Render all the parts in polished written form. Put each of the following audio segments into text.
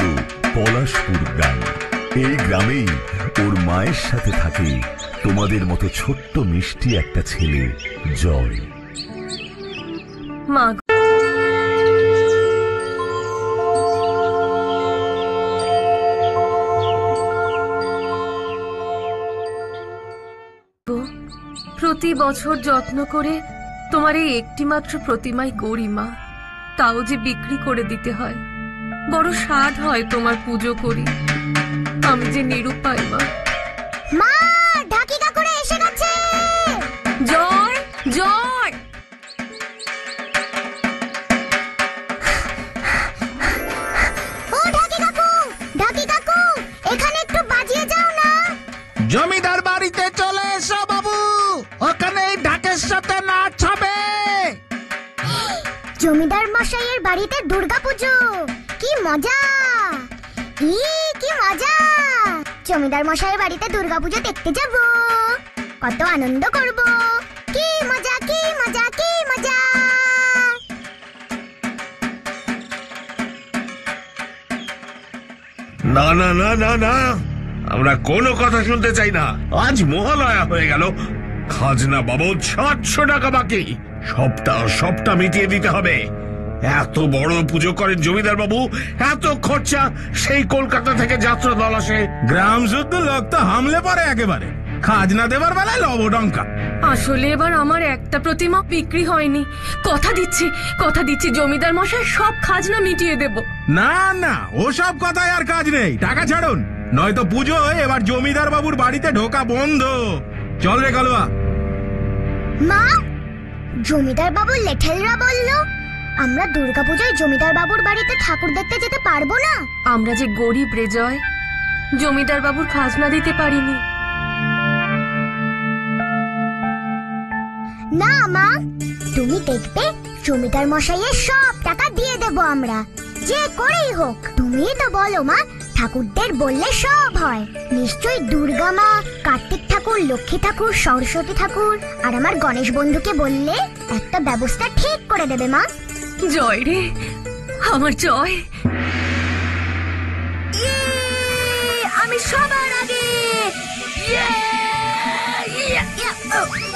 হলো পলাশপুর গ্রাম। এই গ্রামেই ওর মায়ের সাথে থাকে তোমাদের মতো ছোট্ট মিষ্টি একটা ছেলে, জয়। মা, প্রতি বছর যত্ন করে তোমার এই একটি মাত্র প্রতিমাই গড়ি মা, তাও যে বিক্রি করে দিতে হয়। বড় স্বাদ হয় তোমার পুজো করি, আমি যে নিরুপায় মা। মা, ঢাকি কাকুরা এসে গেছে। জয়, জয়। ও ঢাকি কাকু, ঢাকি কাকু, এখানে একটু বাজিয়ে যাও না। জমিদার বাড়িতে চলে এসো বাবু, ওখানে ঢাকের সাথে নাচ হবে। জমিদার মশাইয়ের বাড়িতে দুর্গাপুজো, কি মজা! কি মজা! জমিদার মশাইয়ের বাড়িতে দুর্গাপুজো দেখতে যাব, কত আনন্দ করব। কি মজা, কি মজা, কি মজা! না না না না না, আমরা কোনো কথা শুনতে চাই না। আজ মহালয়া হয়ে গেল, খাজনা বাবদ 700 টাকা বাকি, সবটা মিটিয়ে দিতে হবে। এত বড় পুজো করেন জমিদার বাবু, এত খরচা, সেই কলকাতা থেকে যাত্রা দল আসে। গ্রাম শুদ্ধ লোক তো হামলে পড়ে একেবারে, খাজনা দেবার বেলায় লবডঙ্কা। আসলে এবার আমার একটা প্রতিমা বিক্রি হয়নি। কথা দিচ্ছি জমিদার মশাই সব খাজনা মিটিয়ে দেব। না না, ওসব কথায় আর কাজ নেই, টাকা ছাড়ুন, নয়তো পুজো এবার জমিদার বাবুর বাড়িতে ঢোকা বন্ধ। চল রে কালুয়া। মা, জমিদার বাবুর লেঠেলরা বলল আমরা দুর্গাপূজায় জমিদার বাবুর বাড়িতে ঠাকুর দেখতে যেতে পারবো না। আমরা যে গরিব রে জয়, জমিদার বাবুর খাজনা দিতে পারিনি। না মা, তুমি দেখবে জমিদার মশাইয়ের সব টাকা দিয়ে দেব আমরা, যে করেই হোক। তুমিই তো বলো মা, ঠাকুরদের বললে সব হয়। নিশ্চয়ই দুর্গা মা, কার্তিক ঠাকুর, লক্ষ্মী ঠাকুর, সরস্বতী ঠাকুর আর আমার গণেশ বন্ধুকে বললে একটা ব্যবস্থা ঠিক করে দেবে মা। জয় রে আমার জয়, আমি সবার আগে।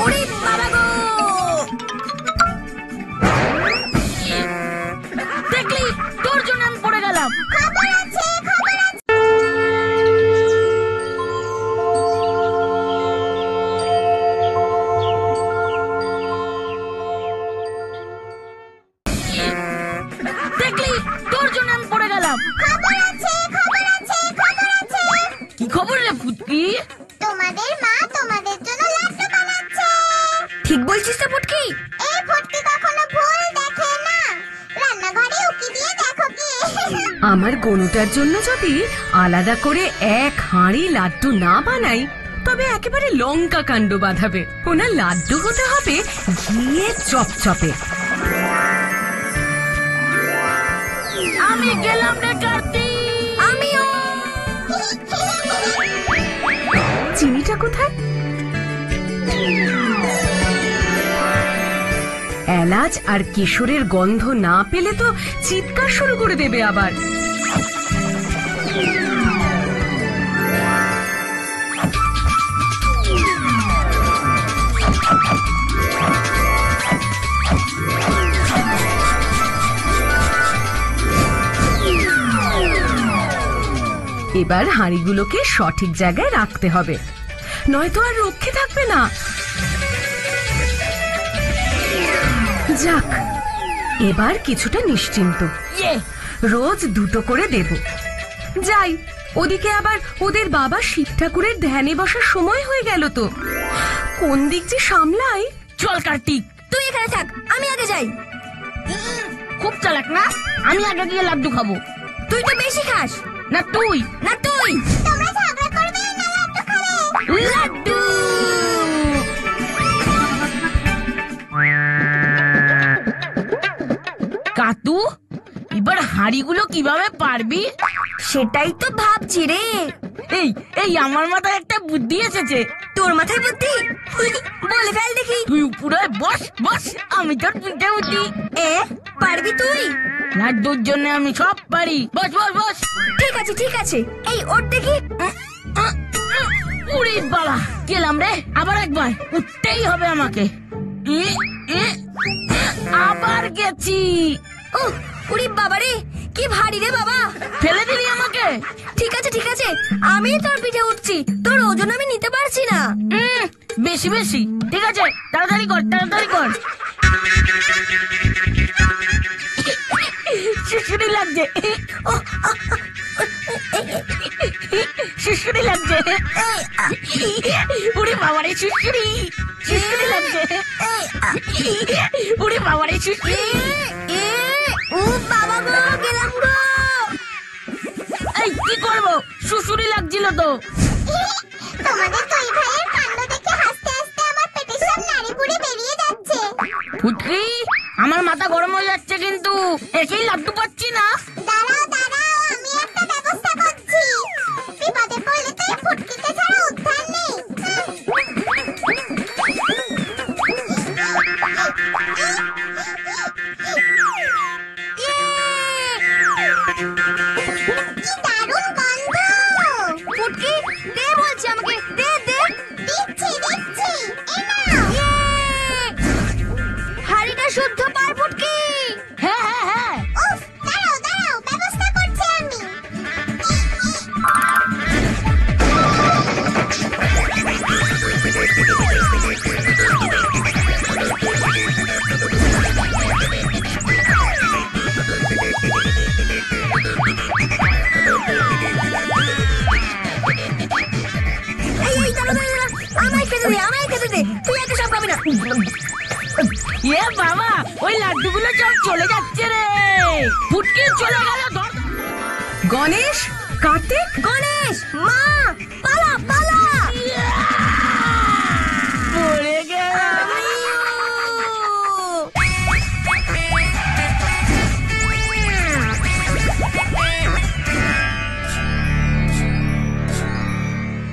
ওরে বাবা গো, দেখলি তোর জন্য আমি পড়ে গেলাম। খবর আছে, খবর আছে। দেখলি তোর জন্য আমি পড়ে গেলাম। খবর আছে, খবর আছে, খবর আছে। কি খবর রে ফুটকি? তোমাদের মা তোমাদের জন্য লাড্ডু বানাচ্ছে। ঠিক বলছিস তো ফুটকি? এই ফুটকি কখনো ভুল দেখে না, রান্নাঘরে উকি দিয়ে দেখো কি। আমার গনুটার জন্য যদি আলাদা করে এক হাঁড়ি লাড্ডু না বানাই, তবে একেবারে লঙ্কা কাণ্ড বাঁধাবে। ওনার লাড্ডু হতে হবে ঘিয়ে চপচপে। আমি গেলাম রে কার্তিক। আমিও। চিনিটা কোথায়? এলাচ আর কিশোরের গন্ধ না পেলে তো চিৎকার শুরু করে দেবে আবার। এবার হাঁড়িগুলোকে সঠিক জায়গায় রাখতে হবে, নয়তো আর রক্ষে থাকবে না। যাক, এবার কিছুটা নিশ্চিন্ত। রোজ দুটো করে দেব। যাই, ওদিকে আবার ওদের বাবা শিব ঠাকুরের ধ্যানে বসার সময় হয়ে গেল তো। কোন দিক যে সামলাই। চল কার্তিক, তুই এখানে থাক, আমি আগে যাই। খুব চালাক না, আমি আগে গিয়ে লাড্ডু খাবো। তুই তো বেশি খাস। না তুই, না তুই। তোমরা ঝগড়া করবে না, লাড্ডু খাবে। লাড্ডু। কাতু, এবার হাঁড়িগুলো কিভাবে পারবি? সেটাই তো ভাবছি রে। এই আমার মাথায় একটা বুদ্ধি এসেছে। তোর মাথায় বুদ্ধি? বলে ফেল দেখি। তুই উপরে বস, আমি তোর পিঠে উঠি। পারবি তুই? লাড্ডুর জন্য আমি সব পারি। বস বস বস। ঠিক আছে এই ওর দেখি। উড়ি বাবা, গেলাম রে। আবার একবার উঠতেই হবে আমাকে। আবার গেছি। উড়ি বাবা রে, কি ভারী রে বাবা। ফেলে দিলি আমাকে। ঠিক আছে আমি তোর পিঠে উঠছি, তোর ওজন আমি নিতে পারছি না। বেশি বেশি। ঠিক আছে, তাড়াতাড়ি কর তাড়াতাড়ি কর। শিশুরি লাগছে, শিশুরি লাগছে। উড়ি বাবারে শিশুরি, শিশুরি লাগছে। উড়ি বাবারে শিশুরি। ও বাবা গো, গেলাম গো। এই কি করবো, শুশুরি লাগছিল তো। তোমাদের দুই ভাইয়ের কাণ্ড দেখে হাসতে হাসতে আমার পেটের সব নাড়িভুড়ি বেরিয়ে যাচ্ছে। ফুটকি, আমার মাথা গরম হয়ে যাচ্ছে কিন্তু একেই লাড্ডু পাচ্ছি না। দাঁড়াও আমি একটা ব্যবস্থা করছি। বিপদে পড়লে তো এই ফুটকিতে ছাড়া উদ্ধার নেই। কি দারুণ গন্ধ! ফুটকি দে বলছি আমাকে, দে। দিচ্ছি। এই নাও। হাড়িটা শুদ্ধ পার ফুটকি। হ্যাঁ। উফ, দাঁড়াও, ব্যবস্থা করছি আমি। এই দাঁড়া, আমায় খেতে দে, তুই এত সব খাবি না। এ বাবা, ওই লাড্ডুগুলো সব চলে যাচ্ছে রে। ফুটকি চলে গেল। গণেশ, কার্তিক, গণেশ, মা, পালা। পড়ে গেলাম।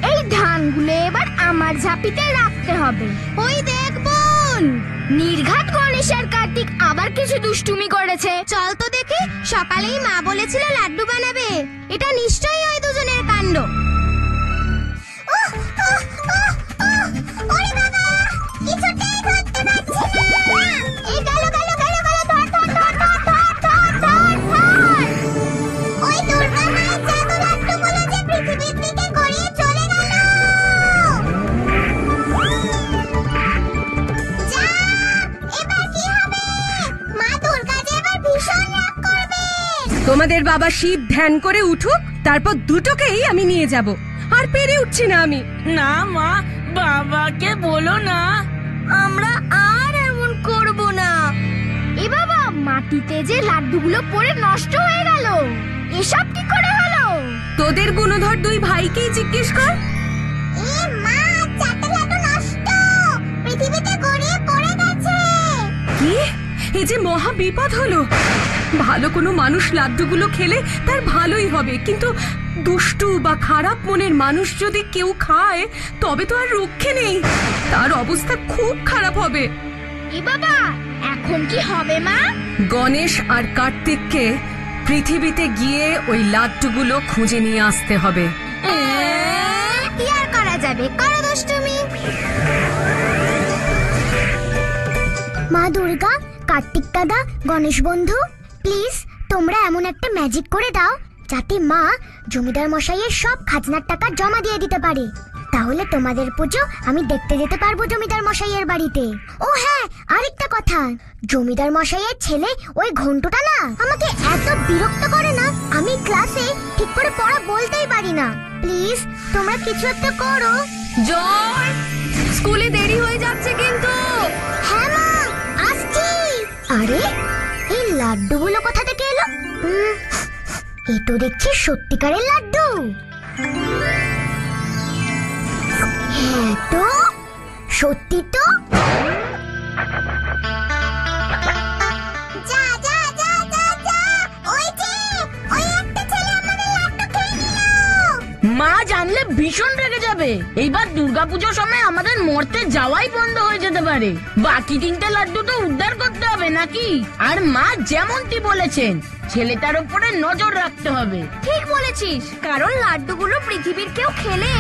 এই ধানগুলো এবার আমার ঝাঁপিতে রাখতে হবে। ওই দেখ বোন, নির্ঘাত গণেশ আর কার্তিক আবার কিছু দুষ্টুমি করেছে। চল তো দেখি। সকালেই মা বলেছিল লাড্ডু বানাবে, এটা নিশ্চয়ই ওই দুজনের কাণ্ড। ওরে বাবা, কিছুতেই ধরতে পারছি না। এই গেল, ধর। ওই দুর্গা মায়ের জাদু লাড্ডুগুলো যে পৃথিবীর দিকে গড়িয়ে চলে গেল। যা, এবার কি হবে? মা দুর্গা যে এবার ভীষণ রাগ করবে। তোমাদের বাবা শিব ধ্যান করে উঠুক, তারপর দুটোকেই আমি নিয়ে যাব। আর পেরে উঠছি না আমি। না মা, বাবাকে বলো না। আমরা আর এমন করব না। এ বাবা, মাটিতে যে লাড্ডুগুলো পড়ে নষ্ট হয়ে গেল, এসব কি করে হলো? তোদের গুণধর দুই ভাইকেই জিজ্ঞেস কর। এ মা, চারটে লাড্ডু নষ্ট, পৃথিবীতে গড়িয়ে পড়ে গেছে। কি, এ যে মহা বিপদ হলো। ভালো কোনো মানুষ লাড্ডুগুলো খেলে তার ভালোই হবে, কিন্তু দুষ্টু বা খারাপ মনের মানুষ যদি কেউ খায় তবে তো আর রক্ষে নেই, তার অবস্থা খুব খারাপ হবে। এ বাবা, এখন কি হবে মা? গণেশ আর কার্তিককে পৃথিবীতে গিয়ে ওই লাড্ডুগুলো খুঁজে নিয়ে আসতে হবে। কি আর করা যাবে, করো দুষ্টুমি। মা দুর্গা, কার্তিক দাদা, গণেশ বন্ধু, প্লিজ তোমরা এমন একটা ম্যাজিক করে দাও যাতে মা জমিদার মশাইয়ের সব খাজনার টাকা জমা দিয়ে দিতে পারে। তাহলে তোমাদের পুজো আমি দেখতে যেতে পারবো জমিদার মশাইয়ের বাড়িতে। ও হ্যাঁ, আরেকটা কথা, জমিদার মশাইয়ের ছেলে ওই ঘন্টুটা না আমাকে এত বিরক্ত করে না, আমি ক্লাসে ঠিক করে পড়া বলতেই পারি না। প্লিজ তোমরা কিছু একটা করো। জয়, স্কুলে দেরি হয়ে যাচ্ছে কিন্তু। হ্যাঁ মা, আসছি। আরে, এই লাড্ডুগুলো কোথা থেকে এলো? এ তো দেখছি সত্যিকারের লাড্ডু। হ্যাঁ তো, সত্যি তো। যা, ওই যে, ওই একটা ছেলে আমাদের লাড্ডু খেয়ে নিল। মা জানলে ভীষণ রেগে যাবে। এইবার দুর্গাপুজোর সময় আমাদের মরতে যাওয়াই বন্ধ হয়ে যেতে পারে। বাকি 3টে লাড্ডু তো উদ্ধার করতে হবে নাকি? আর মা যেমনটি বলেছেন, ছেলেটার উপরে নজর রাখতে হবে। ঠিক বলেছিস, কারণ লাড্ডুগুলো পৃথিবীর কেউ খেলে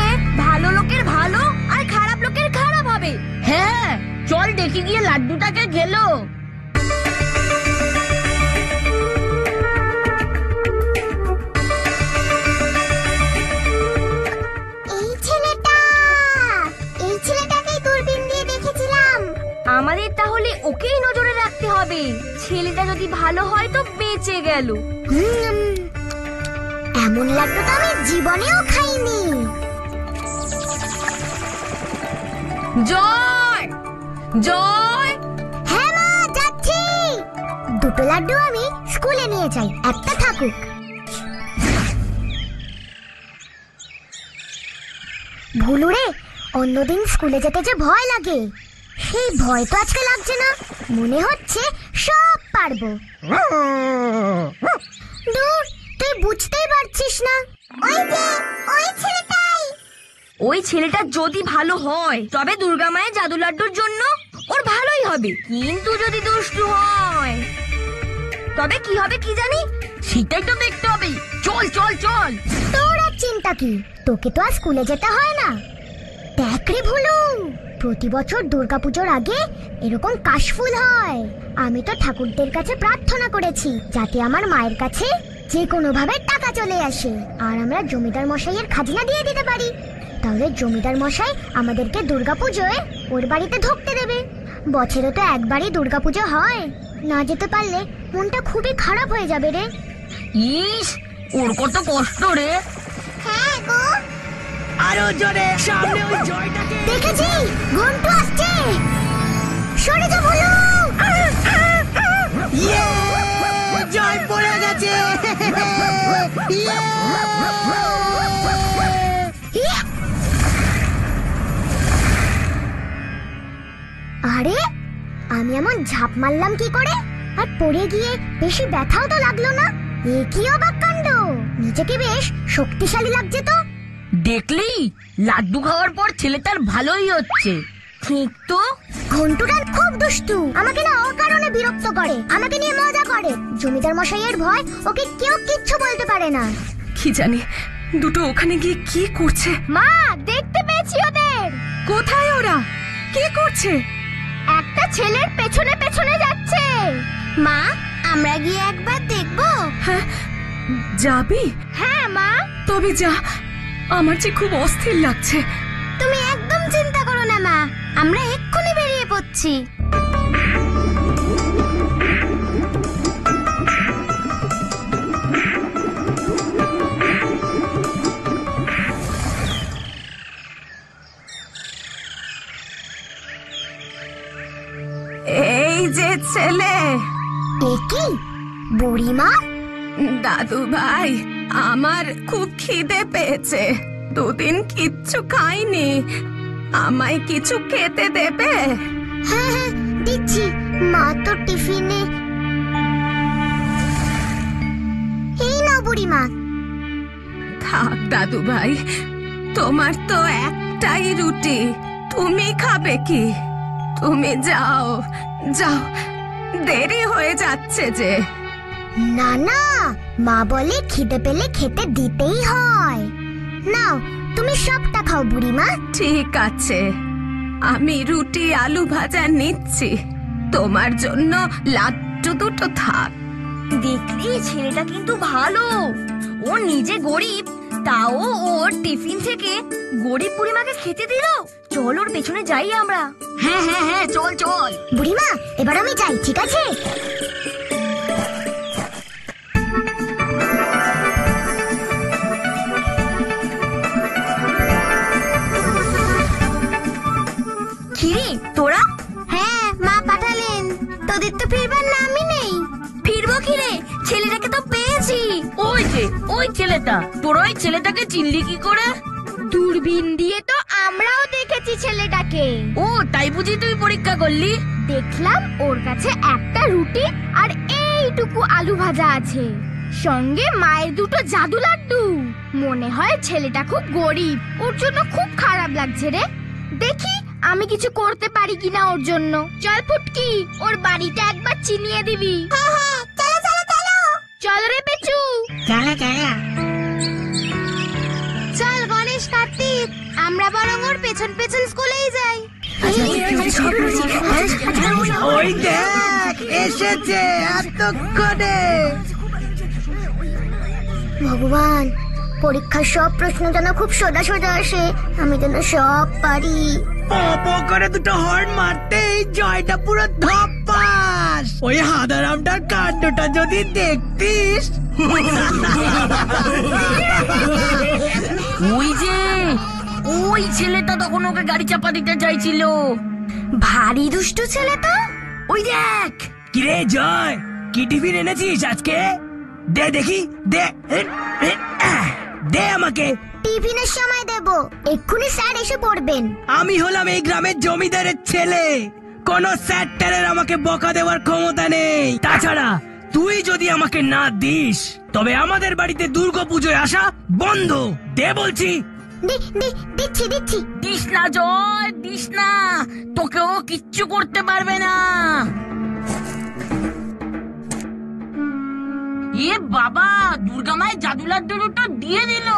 ভালো লোকের ভালো আর খারাপ লোকের খারাপ হবে। হ্যাঁ, চল দেখি গিয়ে লাড্ডুটাকে গেলো। এই ছেলেটাকেই দূরবীন দিয়ে দেখেছিলাম। আমাদের তাহলে ওকেই নজরে রাখতে হবে। ছেলেটা যদি ভালো হয় তো বেঁচে গেল। এমন লাড্ডু তো আমি জীবনেও খাইনি। জয় জয়, হ্যাঁ মা, যাচ্ছি। 2টো লাড্ডু আমি স্কুলে নিয়ে যাই, একটা থাকুক। ভুলুরে, অন্যদিন স্কুলে যেতে যে ভয় লাগে, সেই ভয় তো আজকে লাগছে না। মনে হচ্ছে সব পারবো। দূর, তুই বুঝতেই পারছিস না। ওই ছেলেটা যদি ভালো হয় তবে দুর্গা মায়ের জাদু লাড্ডুর জন্য ওর ভালোই হবে, কিন্তু যদি দুষ্টু হয় তবে কি হবে কি জানি। সেটাই তো দেখতে হবে। চল চল চল। তোর আর চিন্তা কি, তোকে তো আর স্কুলে যেতে হয় না। দেখ রে ভুলু, প্রতি বছর দুর্গাপুজোর আগে এরকম কাশফুল হয়। আমি তো ঠাকুরদের কাছে প্রার্থনা করেছি যাতে আমার মায়ের কাছে যে কোনো ভাবে টাকা চলে আসে আর আমরা জমিদার মশাইয়ের খাজনা দিয়ে দিতে পারি। তাহলে জমিদার মশাই আমাদেরকে দুর্গাপুজোয় ওর বাড়িতে ঢুকতে দেবে। বছরে তো একবারই দুর্গাপুজো হয়, না যেতে পারলে মনটা খুবই খারাপ হয়ে যাবে রে। ইস, ওর কত কষ্ট রে। হ্যাঁ গো, আরো জোরে সামনে ওই জয়টাকে। দেখেছি, ঘন্টু আসছে। সরে যা ভুলু। ইয়ে, জয় পড়ে গেছে। ইয়ে। আরে, আমি এমন ঝাঁপ মারলাম কি করে আর পড়ে গিয়ে বেশি ব্যথাও তো লাগলো না। এ কি অবাক কাণ্ড, নিজেকে বেশ শক্তিশালী লাগছে তো। দেখলি, লাড্ডু খাওয়ার পর ছেলেটার ভালোই হচ্ছে। ঠিক তো। ঘন্টুটা খুব দুষ্টু, আমাকে না অকারণে বিরক্ত করে, আমাকে নিয়ে মজা করে। জমিদার মশাইয়ের ভয় ওকে কেউ কিচ্ছু বলতে পারে না। কি জানি দুটো ওখানে গিয়ে কি করছে। মা, দেখতে পেয়েছি ওদের। কোথায় ওরা? কি করছে? একটা ছেলের পেছনে পেছনে যাচ্ছে। মা, আমরা গিয়ে একবার দেখবো? হ্যাঁ, যাবি? হ্যাঁ মা। তবে যা, আমার যে খুব অস্থির লাগছে। তুমি একদম চিন্তা করো না মা, আমরা এক্ষুনি বেরিয়ে পড়ছি। এই যে ছেলে। এ কি, বুড়িমা? দাদু ভাই, আমার খুব খিদে পেয়েছে, 2 দিন কিচ্ছু খাইনি, আমায় কিছু খেতে দেবে? হ্যাঁ হ্যাঁ, দিচ্ছি। মা তো টিফিনে। এই নাও বুড়িমা। থাক দাদু ভাই, তোমার তো একটাই রুটি, তুমি খাবে কি? তুমি যাও যাও, দেরি হয়ে যাচ্ছে যে। না না, মা বলে খিদে পেলে খেতে দিতেই হয়। নাও, তুমি সবটা খাও বুড়িমা। ঠিক আছে, আমি রুটি আলু ভাজা নিচ্ছি, তোমার জন্য লাড্ডু 2টো থাক। দেখলি, ছেলেটা কিন্তু ভালো। ও নিজে গরিব, তাও ওর টিফিন থেকে গরিব বুড়িমাকে খেতে দিল। চল ওর পেছনে যাই আমরা। হ্যাঁ হ্যাঁ হ্যাঁ, চল চল। বুড়িমা, এবার আমি যাই, ঠিক আছে? কিরে তোরা? হ্যাঁ, মা পাঠালেন। তোদের তো ফিরবার নামই নেই। ফিরবো কি রে, ছেলেটাকে তো পেয়েছি। ওই যে ওই ছেলেটা। তোর ওই ছেলেটাকে চিনলি কি করে? দূরবীন দিয়ে তো আমরাও দেখেছি ছেলেটাকে। ও, তাই বুঝি তুই পরীক্ষা করলি? দেখলাম ওর কাছে একটা রুটি আর এইটুকু আলু ভাজা আছে। সঙ্গে মায়ের দুটো জাদু লাড্ডু। মনে হয় ছেলেটা খুব গরিব, ওর জন্য খুব খারাপ লাগছে রে। দেখি আমি কিছু করতে পারি কিনা ওর জন্য। চল ফুটকি, ওর বাড়িটা একবার চিনিয়ে দিবি। চল রে পেচু। চল গণেশ কার্তিক, আমরা বরং ওর পেছন পেছন স্কুলেই যাই। ওই দেখ এসেছে এতক্ষণে। ভগবান, পরীক্ষার সব প্রশ্ন যেন খুব সোজা সোজা আসে, আমি যেন সব পারি। পো করে দুটো হর্ন মারতেই জয়টা পুরো ধপাস। ওই হাদারামটার কাণ্ডটা যদি দেখতিস। ওই যে ওই ছেলেটা তখন ওকে গাড়ি চাপা দিতে চাইছিল। ভারী দুষ্টু ছেলে তো। ওই দেখ। কিরে জয়, কি টিফিন এনেছিস আজকে? দে দেখি, দে দে আমাকে। টিফিনের সময় দেব, এক্ষুনি স্যার এসে পড়বেন। আমি হলাম এই গ্রামের জমিদারের ছেলে, কোন স্যার আমাকে বকা দেওয়ার ক্ষমতা নেই। তাছাড়া তুই যদি আমাকে না দিস তবে আমাদের বাড়িতে দুর্গাপুজোয় আসা বন্ধ। দে বলছি। দিচ্ছি। দিস না জয়, দিস না, তোকেও কিচ্ছু করতে পারবে না। এ বাবা, দুর্গা মায়ের জাদু লাড্ডু দুটো দিয়ে দিল।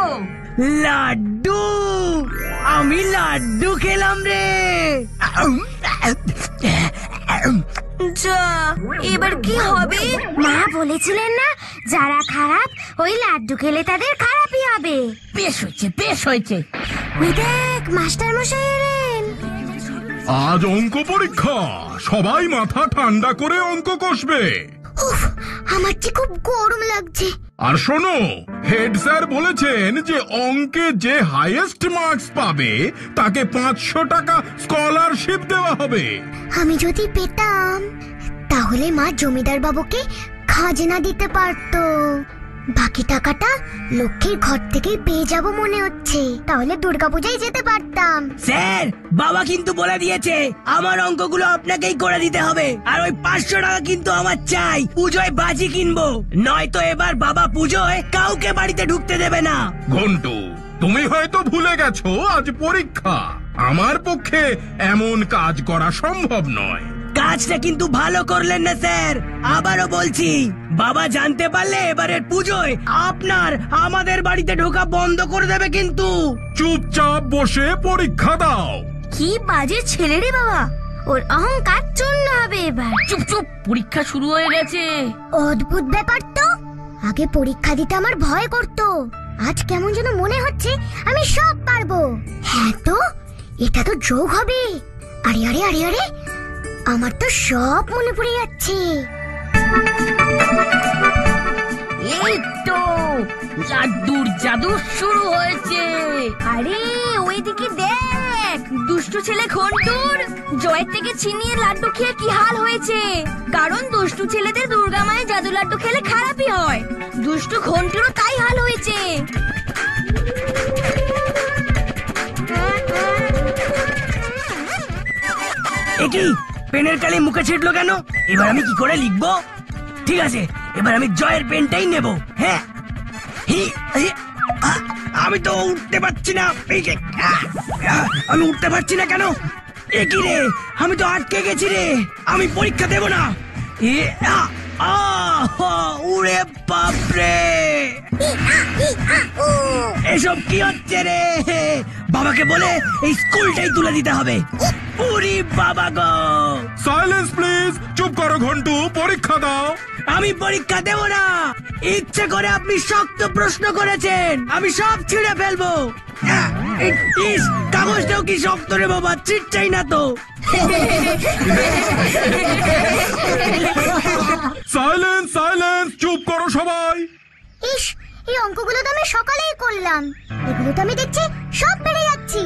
লাড্ডু, আমি লাড্ডু খেলাম রে। যা, এবার কি হবে? মা বলেছিলেন না, যারা খারাপ ওই লাড্ডু খেলে তাদের খারাপই হবে। বেশ হয়েছে, বেশ হয়েছে। ওই দেখ মাস্টার মশাই এলেন। আজ অঙ্ক পরীক্ষা, সবাই মাথা ঠান্ডা করে অঙ্ক কষবে। উফ, আমার যে খুব গরম লাগছে। আর শোনো, হেড স্যার বলেছেন যে অঙ্কে যে হাইয়েস্ট মার্কস পাবে তাকে 500 টাকা স্কলারশিপ দেওয়া হবে। আমি যদি পেতাম তাহলে মা জমিদার বাবুকে খাজনা দিতে পারতো। বাকি টাকাটা লক্ষ্মীর ঘর থেকেই পেয়ে যাব মনে হচ্ছে, তাহলে দুর্গাপূজায় যেতে পারতাম। স্যার, বাবা কিন্তু বলে দিয়েছে আমার অঙ্কগুলো আপনাকেই করে দিতে হবে। আর ওই 500 টাকা কিন্তু আমার চাই, পুজোয় বাজি কিনবো। নয়তো এবার বাবা পুজোয় কাউকে বাড়িতে ঢুকতে দেবে না। ঘন্টু, তুমি হয়তো ভুলে গেছো আজ পরীক্ষা। আমার পক্ষে এমন কাজ করা সম্ভব নয়। কাজটা কিন্তু ভালো করলেন না স্যার, আবারও বলছি। বাবা জানতে পারলে এবারের পুজোয় আপনার আমাদের বাড়িতে ঢোকা বন্ধ করে দেবে কিন্তু। চুপচাপ বসে পরীক্ষা দাও। কি বাজে ছেলে রে বাবা, ওর অহংকার চূর্ণ হবে এবার। চুপ চুপ, পরীক্ষা শুরু হয়ে গেছে। অদ্ভুত ব্যাপার তো, আগে পরীক্ষা দিতে আমার ভয় করতো, আজ কেমন যেন মনে হচ্ছে আমি সব পারবো। হ্যাঁ তো, এটা তো যোগ হবে। আরে আরে আরে আরে, আমার তো সব মনে পড়ে যাচ্ছে। এই তো লাড্ডুর জাদু শুরু হয়েছে। আরে ওইদিকে দেখ, দুষ্টু ছেলে ঘন্টুর জয়ের থেকে ছিনিয়ে লাড্ডু খেয়ে কি হাল হয়েছে। কারণ দুষ্টু ছেলেদের দুর্গা মায়ের জাদু লাড্ডু খেলে খারাপই হয়, দুষ্টু ঘন্টুরও তাই হাল হয়েছে। একি পেনের কালি মুখে ছিটলো কেন? এবার আমি কি করে লিখবো? ঠিক আছে, এবার আমি জয়ের পেনটাই নেব। হ্যাঁ, আমি তো উঠতে পারছি না। আমি উঠতে পারছি না কেন? একই রে, আমি তো আটকে গেছি রে। আমি পরীক্ষা দেব না। উড়ে বাপরে, এসব কি হচ্ছে রে? বাবাকে বলে এই স্কুলটাই তুলে দিতে হবে। পুরি বাবা গো। সাইলেন্স প্লিজ, চুপ করো ঘন্টু, পরীক্ষা দাও। আমি পরীক্ষা দেব না। ইচ্ছে করে আপনি শক্ত প্রশ্ন করেছেন, আমি সব ছিঁড়ে ফেলবো। ইস, কাগজটাও কি শক্ত রে বাবা, ছিঁড়ছাই না তো। সাইলেন্স সাইলেন্স, চুপ করো সবাই। ইস, এই অঙ্কগুলো তো আমি সকালেই করলাম, এগুলো তো আমি দেখছি সব বেড়ে যাচ্ছি।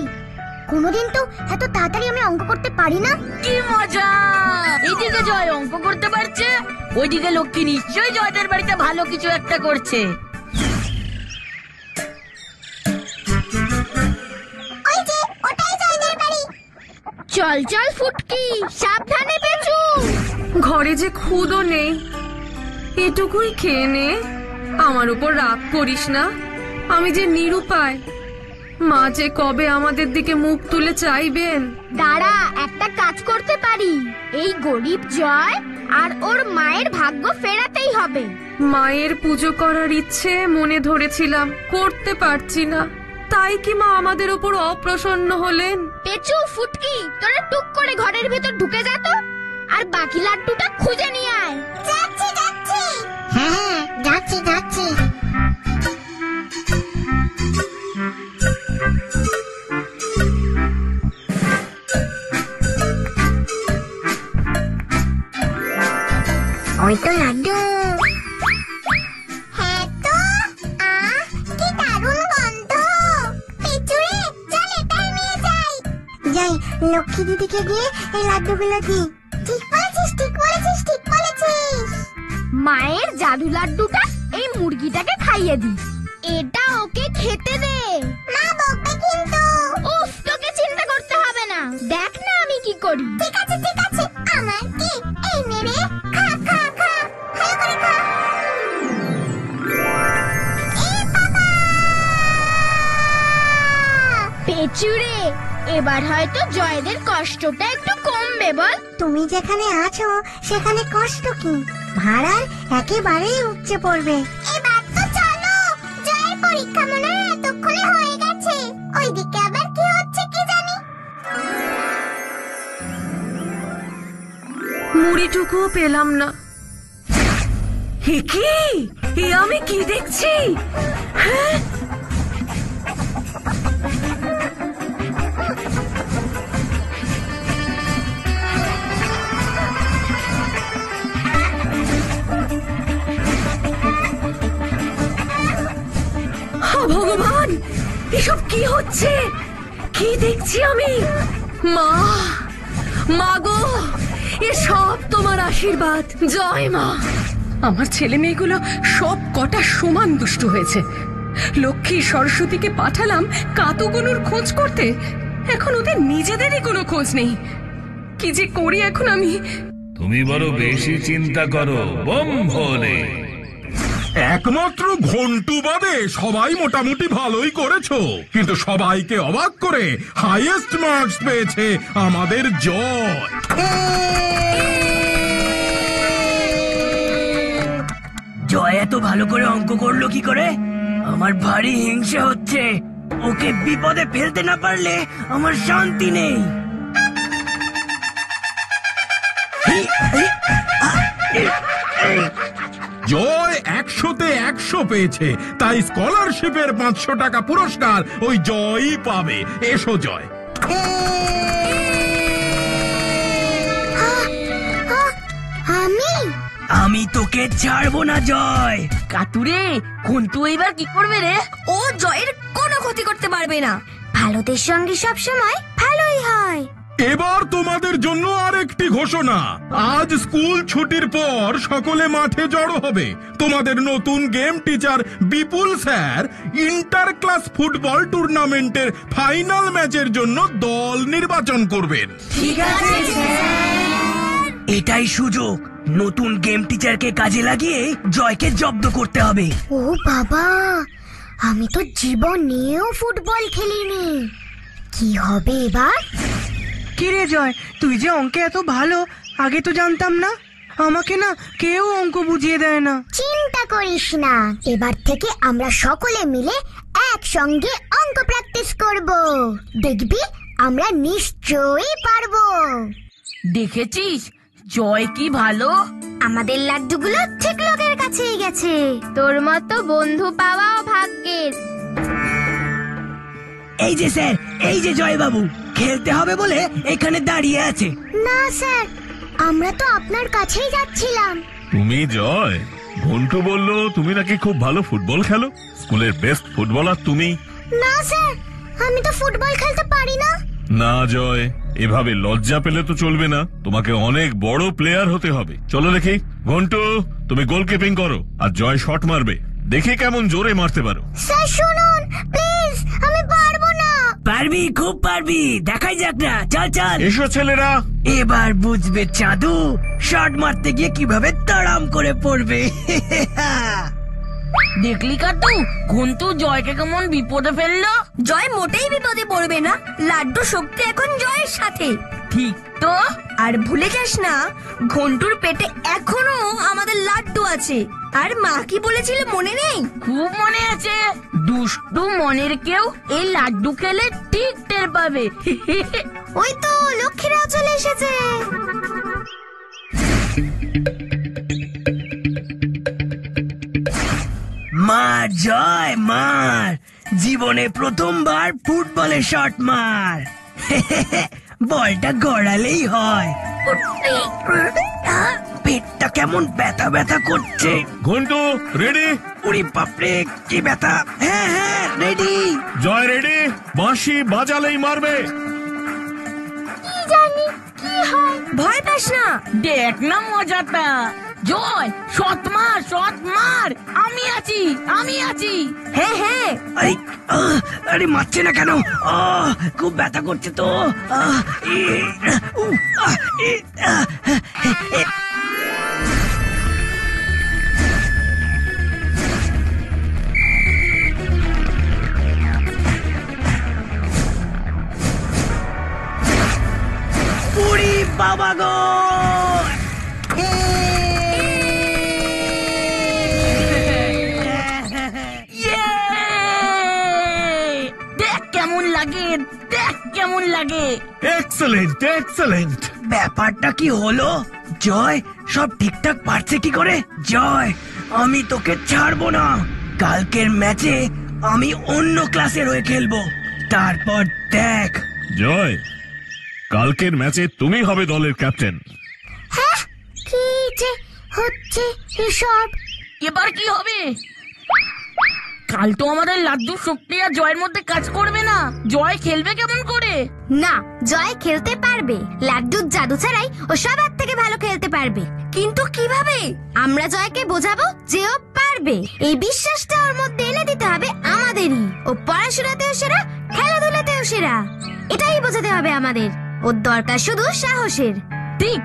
কোনোদিন তো এত তাড়াতাড়ি আমি অঙ্ক করতে পারি না। কি মজা! এইদিকে জয় অঙ্ক করতে পারছে, ওইদিকে লক্ষ্মী নিশ্চয়ই জয়দের বাড়িতে ভালো কিছু একটা করছে। ওই যে ওটাই জয়দের বাড়ি। চল চল ফুটকি, সাবধানে পেছু। ঘরে যে খুদও নেই, এটুকুই খেয়ে নে। আমার উপর রাগ করিস না, আমি যে নিরুপায়। মা যে কবে আমাদের দিকে মুখ তুলে চাইবেন। দাঁড়া, একটা কাজ করতে পারি। এই গরিব জয় আর ওর মায়ের ভাগ্য ফেরাতেই হবে। মায়ের পুজো করার ইচ্ছে মনে ধরেছিলাম, করতে পারছি না। তাই কি মা আমাদের উপর অপ্রসন্ন হলেন? পেঁচু, ফুটকি, তোরা টুক করে ঘরের ভেতর ঢুকে যা তো, আর বাকি লাড্ডুটা খুঁজে নিয়ে আয়। যাচ্ছি যাচ্ছি। হ্যাঁ, যাচ্ছি যাচ্ছি। ওই তো লাড্ডু। হ্যাঁ তো, কি দারুণ গন্ধ। পেঁচুরে, চল এটাই নিয়ে যাই। যাই, লক্ষ্মী দিদিকে গিয়ে এই লাড্ডুগুলো দিই। ঠিক বলেছিস, ঠিক বলেছিস, ঠিক বলেছিস। মায়ের জাদু লাড্ডুটা এই মুরগিটাকে খাইয়ে দি। এটা ওকে খেতে দে। মা বকবে কিন্তু। উফ, তোকে চিন্তা করতে হবে না, দেখ না আমি কি করি। ঠিক আছে ঠিক আছে, আমার কি, এই নে রে, খা খা খা, ভালো করে খা। পেঁচুরে, এবার হয়তো জয়দের কষ্টটা একটু কমবে বল। তুমি যেখানে আছো সেখানে কষ্ট কি, ভাড়ার একেবারেই উপচে পড়বে। এবার তো চলো, জয়ের পরীক্ষা মনে হয় এতক্ষণে হয়ে গেছে। ওইদিকে আবার কি হচ্ছে কি জানি। মুড়িটুকুও পেলাম না। হে কি, এ আমি কি দেখছি? হ্যাঁ, ভগবান, এসব কি হচ্ছে? কি দেখছি আমি? মা, মা গো, এসব তোমার আশীর্বাদ। জয় মা। আমার ছেলে মেয়েগুলো সব কটা সমান দুষ্টু হয়েছে। লক্ষ্মী সরস্বতীকে পাঠালাম কাতুগুনুর খোঁজ করতে, এখন ওদের নিজেদেরই কোনো খোঁজ নেই। কি যে করি এখন আমি? তুমি বড় বেশি চিন্তা করো বম ভোলে। একমাত্র ঘন্টু বাদে সবাই মোটামুটি ভালোই করেছো, কিন্তু সবাইকে অবাক করে হাইয়েস্ট মার্কস পেয়েছে আমাদের জয়। জয় এত ভালো করে অঙ্ক করলো কি করে? আমার ভারী হিংসে হচ্ছে। ওকে বিপদে ফেলতে না পারলে আমার শান্তি নেই। জয় 100-তে 100 পেয়েছে, তাই স্কলারশিপের 500 টাকা পুরস্কার ওই জয়ই পাবে। এসো জয়। আমি তোকে ছাড়বো না জয়। কাতুরে, ঘন্টু এবার কি করবে রে? ও জয়ের কোনো ক্ষতি করতে পারবে না। ভালোদের সঙ্গে সব সময় ভালোই হয়। এবার তোমাদের জন্য আরেকটি ঘোষণা। আজ স্কুল ছুটির পর সকলে মাঠে জড়ো হবে। তোমাদের নতুন গেম টিচার বিপুল স্যার ইন্টার ক্লাস ফুটবল টুর্নামেন্টের ফাইনাল ম্যাচের জন্য দল নির্বাচন করবেন। ঠিক আছে এটাই সুযোগ। নতুন গেম টিচারকে কাজে লাগিয়ে জয়কে জব্দ করতে হবে। ও বাবা, আমি তো জীবনেও ফুটবল খেলিনি। কি হবে এবার? কিরে জয়, তুই যে অঙ্কে এত ভালো, আগে তো জানতাম না। আমাকে না কেউ অঙ্ক বুঝিয়ে দেয় না। চিন্তা করিস না, এবার থেকে আমরা সকলে মিলে একসঙ্গে অঙ্ক প্র্যাকটিস করব। দেখবি আমরা নিশ্চয়ই পারবো। দেখেছিস জয় কি ভালো? আমাদের লাড্ডুগুলো ঠিক লোকের কাছেই গেছে। তোর মতো বন্ধু পাওয়াও ভাগ্যের। এই যে স্যার, এই যে জয় বাবু খেলতে হবে বলে এখানে দাঁড়িয়ে আছে। না স্যার, আমরা তো আপনার কাছেই যাচ্ছিলাম। তুমি জয়? ঘন্টু বললো তুমি নাকি খুব ভালো ফুটবল খেলো, স্কুলের বেস্ট ফুটবলার তুমি। না স্যার, আমি তো ফুটবল খেলতে পারি না। না জয়, এভাবে লজ্জা পেলে তো চলবে না, তোমাকে অনেক বড় প্লেয়ার হতে হবে। চলো দেখি। ঘন্টু, তুমি গোলকিপিং করো আর জয় শট মারবে, দেখি কেমন জোরে মারতে পারো। স্যার শুনুন প্লিজ, আমি পারবো না। পারবি, খুব পারবি, দেখাই যাক না। চল চল এসো ছেলেরা। এবার বুঝবে চাঁদু শট মারতে গিয়ে কিভাবে তাড়াম করে পড়বে। দেখলি কাটু, ঘন্টু জয়কে কেমন বিপদে ফেললো। জয় মোটেই বিপদে পড়বে না, লাড্ডু শক্তি এখন জয়ের সাথে। ঠিক তো। আর ভুলে যাস না, ঘন্টুর পেটে এখনো আমাদের লাড্ডু আছে। আর মা কি বলেছিল মনে নেই? খুব মনে আছে। দুষ্টু মনের কেউ এই লাড্ডু খেলে ঠিক টের পাবে। ওই তো লক্ষ্মীরাও চলে এসেছে। মার জয় মার, জীবনে প্রথমবার ফুটবলে শট মার। বলটা গড়ালেই হয়। পেটটা কেমন ব্যথা ব্যথা করছে। ঘন্টু রেডি? উড়ি বাপরে কি ব্যথা। হ্যাঁ হ্যাঁ রেডি। জয় রেডি? বাঁশি বাজালেই মারবে। ভয় পাস না। দেখ না মজাটা। জয় শট মার, শট মার। আমি আছি, আমি আছি। হ্যাঁ হ্যাঁ। আরে আরে মারছে না কেন? খুব ব্যথা করছে তো। পুরি বাবা গো। দেখ কেমন লাগে, দেখ কেমন লাগে। Excellent excellent. ব্যাপারটা কি হলো? জয় সব ঠিকঠাক পারছে কি করে? জয় আমি তোকে ছাড়বো না। কালকের ম্যাচে আমি অন্য ক্লাসের হয়ে খেলবো, তারপর দেখ। জয়, কালকের ম্যাচে তুমি হবে দলের ক্যাপ্টেন। হ্যাঁ, কি যে হচ্ছে এসব? এবার কি হবে? কাল তো আমাদের লাড্ডু শক্তি আর জয়ের মধ্যে কাজ করবে না। জয় খেলবে কেমন করে? না, জয় খেলতে পারবে। লাড্ডুর জাদু ছাড়াই ও সবার থেকে ভালো খেলতে পারবে। কিন্তু কিভাবে? আমরা জয়কে বোঝাবো যে ও পারবে। এই বিশ্বাসটা ওর মধ্যে এনে দিতে হবে আমাদেরই। ও পড়াশোনাতেও সেরা, খেলাধুলাতেও সেরা। এটাই বোঝাতে হবে আমাদের। ওর দরকার শুধু সাহসের। ঠিক।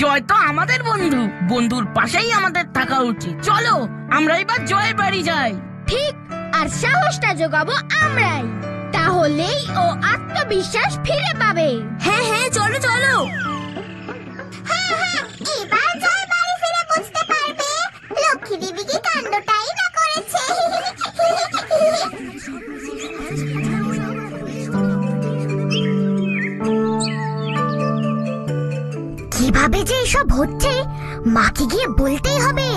জয় তো আমাদের বন্ধু, বন্ধুর পাশেই আমাদের থাকা উচিত। চলো আমরা এবার জয়ের বাড়ি যাই। ঠিক, আর সাহসটা জোগাবো আমরাই। তাহলেই ও আত্মবিশ্বাস ফিরে পাবে। হ্যাঁ হ্যাঁ, চলো চলো। এবার জয় বাড়ি ফিরে বুঝতে পারবে লক্ষ্মী দিদি কি কাণ্ডটাই না করেছে। কিভাবে যে এসব হচ্ছে মাকে গিয়ে বলতেই হবে।